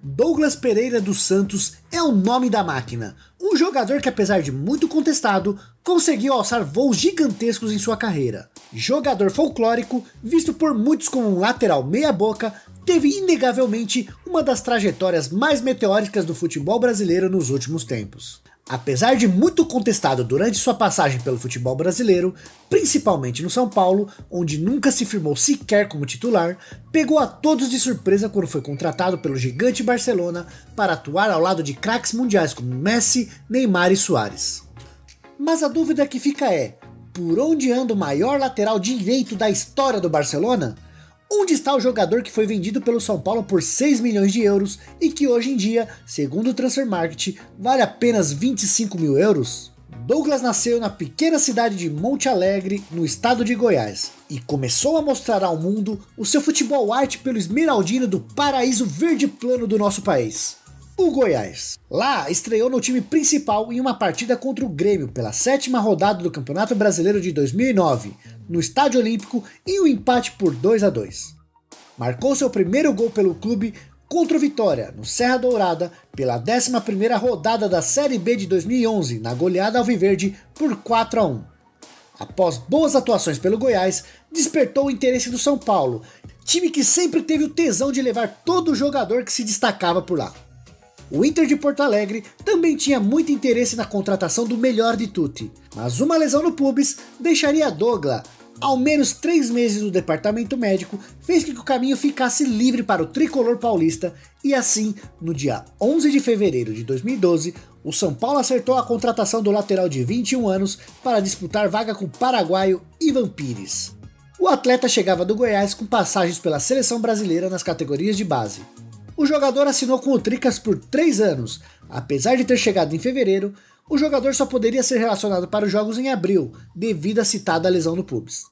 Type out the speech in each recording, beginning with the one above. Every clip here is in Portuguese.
Douglas Pereira dos Santos é o nome da máquina, um jogador que, apesar de muito contestado, conseguiu alçar voos gigantescos em sua carreira. Jogador folclórico, visto por muitos como um lateral meia-boca, teve inegavelmente uma das trajetórias mais meteóricas do futebol brasileiro nos últimos tempos. Apesar de muito contestado durante sua passagem pelo futebol brasileiro, principalmente no São Paulo, onde nunca se firmou sequer como titular, pegou a todos de surpresa quando foi contratado pelo gigante Barcelona para atuar ao lado de craques mundiais como Messi, Neymar e Suárez. Mas a dúvida que fica é, por onde anda o maior lateral direito da história do Barcelona? Onde está o jogador que foi vendido pelo São Paulo por 6 milhões de euros e que hoje em dia, segundo o Transfermarkt, vale apenas 25 mil euros? Douglas nasceu na pequena cidade de Monte Alegre, no estado de Goiás, e começou a mostrar ao mundo o seu futebol arte pelo Esmeraldino do paraíso verde plano do nosso país, o Goiás. Lá estreou no time principal em uma partida contra o Grêmio pela 7ª rodada do Campeonato Brasileiro de 2009, no Estádio Olímpico, em um empate por 2-2. Marcou seu primeiro gol pelo clube contra o Vitória, no Serra Dourada, pela 11ª rodada da Série B de 2011, na goleada alviverde por 4-1. Após boas atuações pelo Goiás, despertou o interesse do São Paulo, time que sempre teve o tesão de levar todo jogador que se destacava por lá. O Inter de Porto Alegre também tinha muito interesse na contratação do melhor de tutti, mas uma lesão no pubis deixaria Douglas ao menos 3 meses no departamento médico, fez com que o caminho ficasse livre para o tricolor paulista, e assim, no dia 11 de fevereiro de 2012, o São Paulo acertou a contratação do lateral de 21 anos para disputar vaga com o paraguaio Ivan Pires. O atleta chegava do Goiás com passagens pela seleção brasileira nas categorias de base. O jogador assinou com o Tricas por 3 anos. Apesar de ter chegado em fevereiro, o jogador só poderia ser relacionado para os jogos em abril, devido à citada lesão no pubis.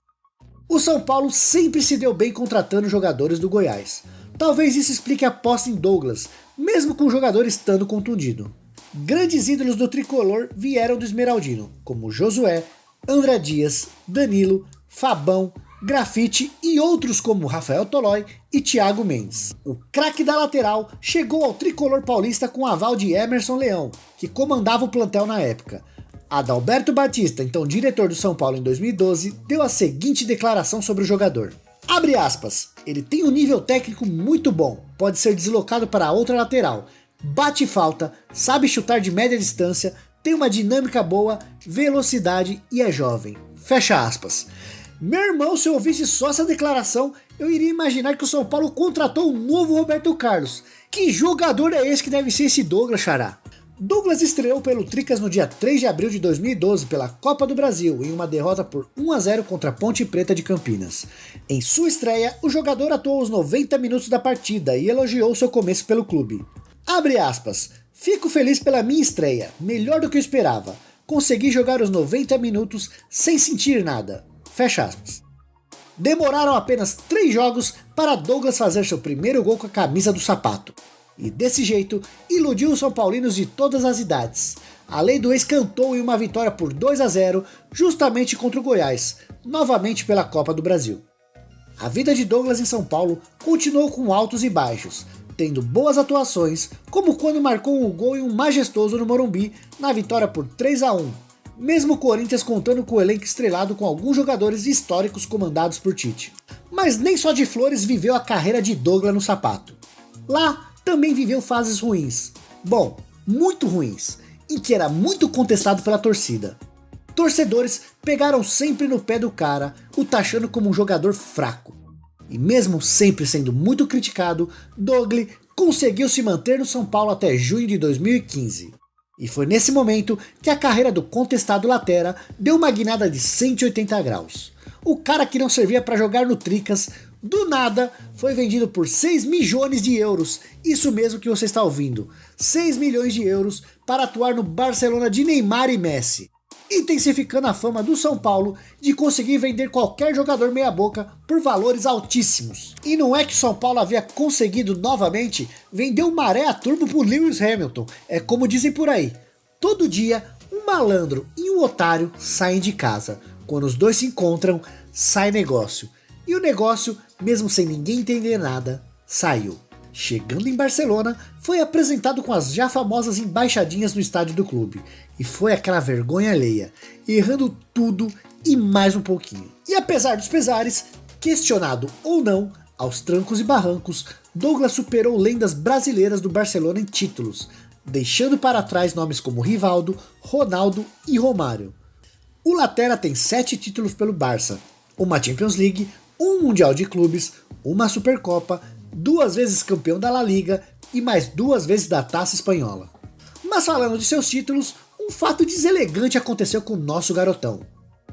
O São Paulo sempre se deu bem contratando jogadores do Goiás. Talvez isso explique a aposta em Douglas, mesmo com o jogador estando contundido. Grandes ídolos do tricolor vieram do Esmeraldino, como Josué, André Dias, Danilo, Fabão, Grafite e outros como Rafael Tolói e Thiago Mendes. O craque da lateral chegou ao tricolor paulista com o aval de Emerson Leão, que comandava o plantel na época. Adalberto Batista, então diretor do São Paulo em 2012, deu a seguinte declaração sobre o jogador. Abre aspas, ele tem um nível técnico muito bom, pode ser deslocado para outra lateral, bate falta, sabe chutar de média distância, tem uma dinâmica boa, velocidade e é jovem. Fecha aspas. Meu irmão, se eu ouvisse só essa declaração, eu iria imaginar que o São Paulo contratou um novo Roberto Carlos. Que jogador é esse que deve ser esse Douglas, xará? Douglas estreou pelo Tricas no dia 3 de abril de 2012 pela Copa do Brasil, em uma derrota por 1-0 contra a Ponte Preta de Campinas. Em sua estreia, o jogador atuou os 90 minutos da partida e elogiou seu começo pelo clube. Abre aspas, fico feliz pela minha estreia, melhor do que eu esperava. Consegui jogar os 90 minutos sem sentir nada. Fecha aspas. Demoraram apenas 3 jogos para Douglas fazer seu primeiro gol com a camisa do sapato. E desse jeito, iludiu os São Paulinos de todas as idades. A lei do ex cantou em uma vitória por 2-0, justamente contra o Goiás, novamente pela Copa do Brasil. A vida de Douglas em São Paulo continuou com altos e baixos, tendo boas atuações, como quando marcou um gol em um majestoso no Morumbi, na vitória por 3-1. Mesmo o Corinthians contando com o elenco estrelado com alguns jogadores históricos comandados por Tite. Mas nem só de flores viveu a carreira de Douglas no sapato. Lá também viveu fases ruins. Bom, muito ruins, em que era muito contestado pela torcida. Torcedores pegaram sempre no pé do cara, o taxando como um jogador fraco. E mesmo sempre sendo muito criticado, Douglas conseguiu se manter no São Paulo até junho de 2015. E foi nesse momento que a carreira do contestado latera deu uma guinada de 180 graus. O cara que não servia para jogar no Tricas, do nada, foi vendido por 6 milhões de euros. Isso mesmo que você está ouvindo. 6 milhões de euros para atuar no Barcelona de Neymar e Messi. Intensificando a fama do São Paulo de conseguir vender qualquer jogador meia boca por valores altíssimos. E não é que o São Paulo havia conseguido novamente vender o maré a turbo por Lewis Hamilton, é como dizem por aí, todo dia um malandro e um otário saem de casa, quando os dois se encontram, sai negócio, e o negócio, mesmo sem ninguém entender nada, saiu. chegando em Barcelona, foi apresentado com as já famosas embaixadinhas no estádio do clube, e foi aquela vergonha alheia, errando tudo e mais um pouquinho. E apesar dos pesares, questionado ou não, aos trancos e barrancos, Douglas superou lendas brasileiras do Barcelona em títulos, deixando para trás nomes como Rivaldo, Ronaldo e Romário. O Latera tem 7 títulos pelo Barça, uma Champions League, um Mundial de Clubes, uma Supercopa, 2 vezes campeão da La Liga e mais 2 vezes da Taça Espanhola. Mas falando de seus títulos, um fato deselegante aconteceu com o nosso garotão.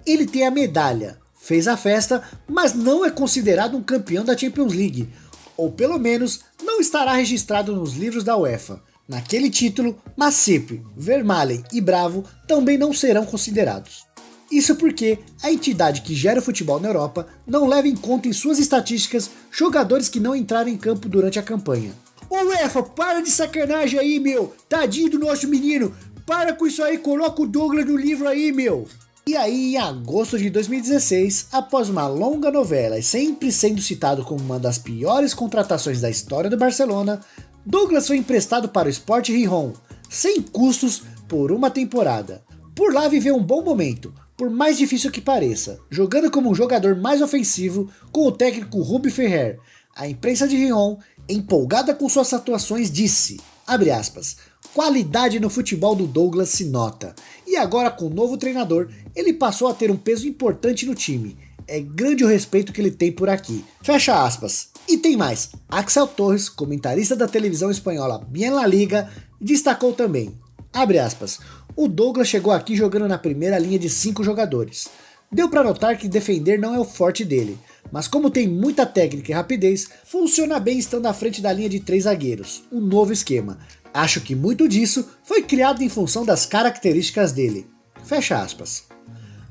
Ele tem a medalha, fez a festa, mas não é considerado um campeão da Champions League, ou pelo menos não estará registrado nos livros da UEFA. Naquele título, Masip, Vermaelen e Bravo também não serão considerados. Isso porque a entidade que gera o futebol na Europa não leva em conta em suas estatísticas jogadores que não entraram em campo durante a campanha. Ô UEFA, para de sacanagem aí, meu! Tadinho do nosso menino! Para com isso aí, coloca o Douglas no livro aí, meu! E aí, em agosto de 2016, após uma longa novela e sempre sendo citado como uma das piores contratações da história do Barcelona, Douglas foi emprestado para o Sport Gijón, sem custos, por uma temporada. Por lá viveu um bom momento, por mais difícil que pareça, jogando como um jogador mais ofensivo com o técnico Rubi Ferrer. A imprensa de Gijón, empolgada com suas atuações, disse, abre aspas, qualidade no futebol do Douglas se nota, e agora com o novo treinador, ele passou a ter um peso importante no time. É grande o respeito que ele tem por aqui. Fecha aspas. E tem mais, Axel Torres, comentarista da televisão espanhola Bien La Liga, destacou também, abre aspas, o Douglas chegou aqui jogando na primeira linha de 5 jogadores. Deu para notar que defender não é o forte dele, mas como tem muita técnica e rapidez, funciona bem estando à frente da linha de 3 zagueiros, um novo esquema. Acho que muito disso foi criado em função das características dele. Fecha aspas.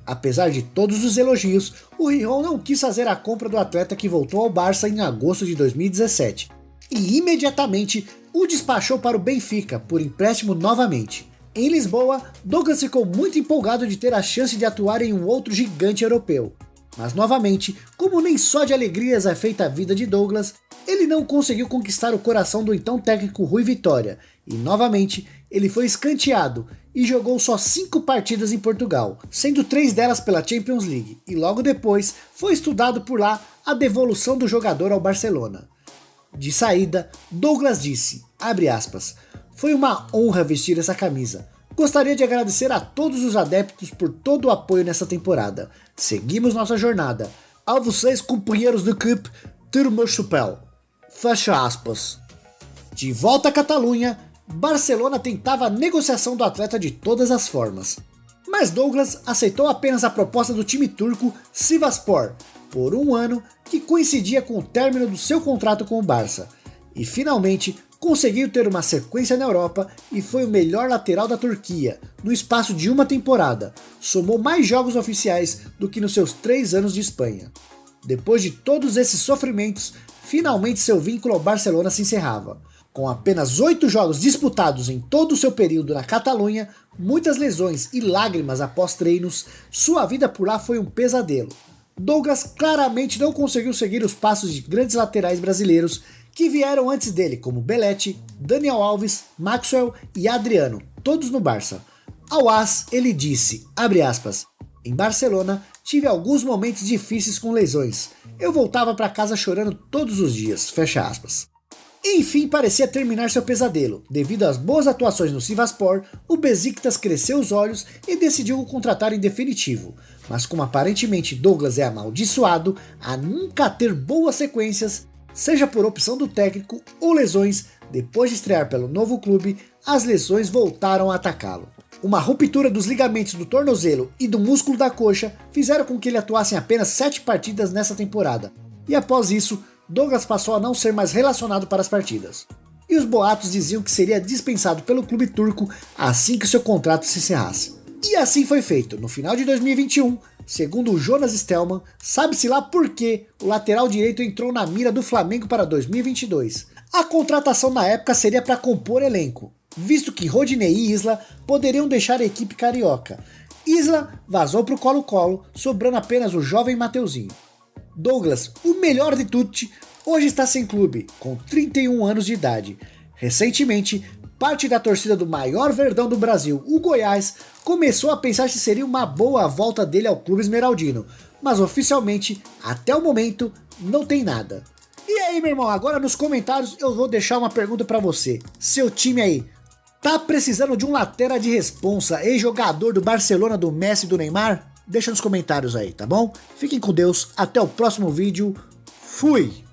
Apesar de todos os elogios, o Gijón não quis fazer a compra do atleta que voltou ao Barça em agosto de 2017, e imediatamente o despachou para o Benfica por empréstimo novamente. Em Lisboa, Douglas ficou muito empolgado de ter a chance de atuar em um outro gigante europeu. Mas novamente, como nem só de alegrias é feita a vida de Douglas, ele não conseguiu conquistar o coração do então técnico Rui Vitória, e novamente ele foi escanteado e jogou só 5 partidas em Portugal, sendo 3 delas pela Champions League, e logo depois foi estudado por lá a devolução do jogador ao Barcelona. De saída, Douglas disse, abre aspas, foi uma honra vestir essa camisa. Gostaria de agradecer a todos os adeptos por todo o apoio nessa temporada. Seguimos nossa jornada. A vocês, companheiros do clube, tiro meu chapéu. Fecha aspas. De volta à Catalunha, Barcelona tentava a negociação do atleta de todas as formas. Mas Douglas aceitou apenas a proposta do time turco Sivasspor, por 1 ano, que coincidia com o término do seu contrato com o Barça. E finalmente conseguiu ter uma sequência na Europa e foi o melhor lateral da Turquia, no espaço de uma temporada. Somou mais jogos oficiais do que nos seus 3 anos de Espanha. Depois de todos esses sofrimentos, finalmente seu vínculo ao Barcelona se encerrava. Com apenas 8 jogos disputados em todo o seu período na Catalunha, muitas lesões e lágrimas após treinos, sua vida por lá foi um pesadelo. Douglas claramente não conseguiu seguir os passos de grandes laterais brasileiros que vieram antes dele, como Belletti, Daniel Alves, Maxwell e Adriano, todos no Barça. Ao AS, ele disse, abre aspas, em Barcelona tive alguns momentos difíceis com lesões. Eu voltava para casa chorando todos os dias, fecha aspas. Enfim, parecia terminar seu pesadelo. Devido às boas atuações no Sivasspor, o Besiktas cresceu os olhos e decidiu o contratar em definitivo. Mas como aparentemente Douglas é amaldiçoado a nunca ter boas sequências, seja por opção do técnico ou lesões, depois de estrear pelo novo clube, as lesões voltaram a atacá-lo. Uma ruptura dos ligamentos do tornozelo e do músculo da coxa fizeram com que ele atuasse em apenas 7 partidas nessa temporada, e após isso, Douglas passou a não ser mais relacionado para as partidas. E os boatos diziam que seria dispensado pelo clube turco assim que seu contrato se encerrasse. E assim foi feito. No final de 2021, segundo o Jonas Stelman, sabe-se lá por que o lateral direito entrou na mira do Flamengo para 2022. A contratação na época seria para compor elenco, visto que Rodinei e Isla poderiam deixar a equipe carioca. Isla vazou para o Colo-Colo, sobrando apenas o jovem Mateuzinho. Douglas, o melhor de tutti, hoje está sem clube, com 31 anos de idade. Recentemente, parte da torcida do maior Verdão do Brasil, o Goiás, começou a pensar se seria uma boa a volta dele ao clube esmeraldino, mas oficialmente, até o momento, não tem nada. E aí, meu irmão, agora nos comentários eu vou deixar uma pergunta pra você. Seu time aí, tá precisando de um lateral de responsa, ex-jogador do Barcelona, do Messi e do Neymar? Deixa nos comentários aí, tá bom? Fiquem com Deus, até o próximo vídeo, fui!